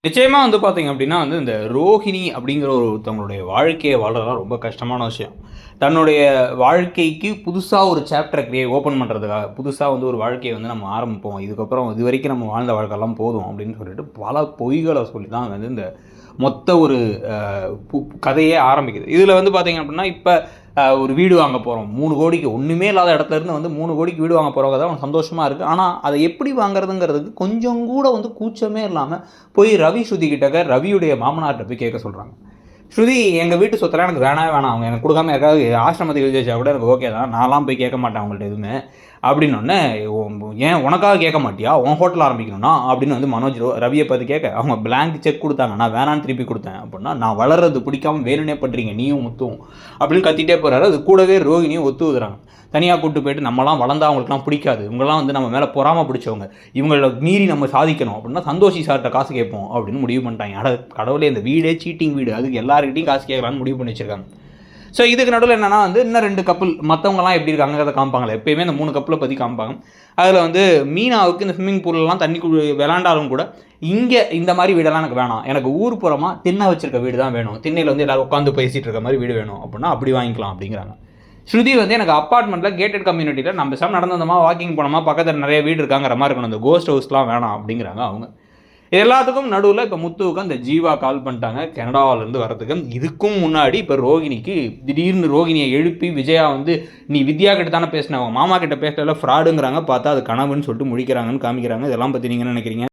நிச்சயமா வந்து பார்த்தீங்க அப்படின்னா இந்த ரோஹிணி அப்படிங்கிற ஒருத்தவங்களுடைய வாழ்க்கைய வாழ்றதெல்லாம் ரொம்ப கஷ்டமான விஷயம். தன்னுடைய வாழ்க்கைக்கு புதுசா ஒரு சாப்டர ஓப்பன் பண்றதுக்காக, புதுசா வந்து ஒரு வாழ்க்கைய வந்து நம்ம ஆரம்பிப்போம். இதுக்கப்புறம் இதுவரைக்கும் நம்ம வாழ்ந்த வாழ்க்கைலாம் போதும் அப்படின்னு சொல்லிட்டு பல பொய்கள சொல்லி தான் வந்து இந்த மொத்த ஒரு அ பு கதையே ஆரம்பிக்குது. இதில வந்து பார்த்தீங்க அப்படின்னா, இப்ப ஒரு வீடு வாங்க போறோம். 3,00,00,000க்கு ஒண்ணுமே இல்லாத இடத்துல இருந்து வந்து 3,00,00,000க்கு வீடு வாங்க போறவங்க தான் சந்தோஷமா இருக்கு. ஆனா, அத எப்படி வாங்குறதுங்கிறதுக்கு கொஞ்சம் கூட வந்து கூச்சமே இல்லாம போய் ரவி, ஸ்ருதி கிட்டக்க ரவியுடைய மாமனார்ட்ட போய் கேட்க சொல்றாங்க. ஸ்ருதி எங்க வீட்டு சொத்தெல்லாம் எனக்கு வேணவே வேணாம். அவங்க எனக்கு குடுக்காம யாருக்காவது ஆசிரமத்துக்கு எழுதி வச்சா கூட எனக்கு ஓகே தான். நான்லாம் போய் கேட்க மாட்டேன் அவங்கள்ட்ட எதுவுமே. அப்படின்னோனே, "ஏன் உனக்காக கேட்க மாட்டியா? உன் ஹோட்டல் ஆரம்பிக்கணும்னா?" அப்படின்னு வந்து மனோஜ் ரவிய பார்த்து கேட்க, அவங்க பிளாங்க் செக் குடுத்தாங்க. நான் வேணான்னு திருப்பி குடுத்தேன் அப்படின்னா, "நான் வளர்றது பிடிக்காம வேணும்னே பண்றீங்க நீயும் முத்துவும்" அப்படின்னு கத்திட்டே போறாரு. அது கூடவே ரோகிணியும் ஒத்துவுதுறாங்க. தனியா கூட்டு போயிட்டு நம்மலாம் வளர்ந்தா அவங்களுக்குலாம் பிடிக்காது. இவங்கலாம் வந்து நம்ம மேல பொறாம பிடிச்சவங்க. இவங்கள மீறி நம்ம சாதிக்கணும் அப்படின்னா, சந்தோஷி சார்ட்ட காசு கேட்போம் அப்படின்னு முடிவு பண்ணிட்டாங்க. அட கடவுளே! இந்த வீடே சீட்டிங் வீடு. அதுக்கு எல்லார்கிட்டயும் காசு கேட்கலான்னு முடிவு பண்ணி வச்சிருக்காங்க. ஸோ இதுக்கு நடுவுல என்னன்னா வந்து இன்னும் 2 கப்புள் மத்தவங்கலாம் எப்படி இருக்காங்கங்கிறத காமிப்பாங்கல்ல. எப்பயுமே இந்த 3 கப்புல பத்தி காமிப்பாங்க. அதில வந்து மீனாவுக்கு இந்த ஸ்விம்மிங் பூல்லலாம் தண்ணி விளையாண்டாலும் கூட, இங்க இந்த மாரி வீடெல்லாம் எனக்கு வேணாம். எனக்கு ஊர்ப்புறமா திண்ணை வச்சிருக்க வீடு தான் வேணும். திண்ணையில வந்து எல்லாரும் உட்காந்து பேசிட்டு இருக்க மாரி வீடு வேணும் அப்படின்னா, அப்படி வாங்கிக்கலாம் அப்படிங்கிறாங்க. ஸ்ருதி வந்து எனக்கு அப்பார்ட்மெண்ட்ல கேட்டட் கம்யூனிட்டில நம்ம பேசாம நடந்து வந்தோமா, வாக்கிங் போனோமா, பக்கத்துல நெறைய வீடு இருக்காங்கிற மாரி இருக்கணும். இந்த கோஸ்ட் ஹவுஸ்லாம் வேணாம் அப்படிங்கிறாங்க அவங்க. எல்லாத்துக்கும் நடுவுல இப்ப முத்துவுக்கு அந்த ஜீவா கால் பண்ணிட்டாங்க கனடாவிலேருந்து வரதுக்கு. இதுக்கும் முன்னாடி இப்ப ரோகிணிக்கு திடீர்னு ரோகிணிய எழுப்பி விஜயா வந்து, "நீ வித்யா கிட்ட தானே பேசின, உன் மாமா கிட்ட பேசல ஃப்ராடுங்கிறாங்க." பார்த்தா அது கனவுன்னு சொல்லிட்டு முழிக்கிறாங்கன்னு காமிக்கிறாங்க. இதெல்லாம் பத்தி நீங்க என்ன நினைக்கிறீங்க?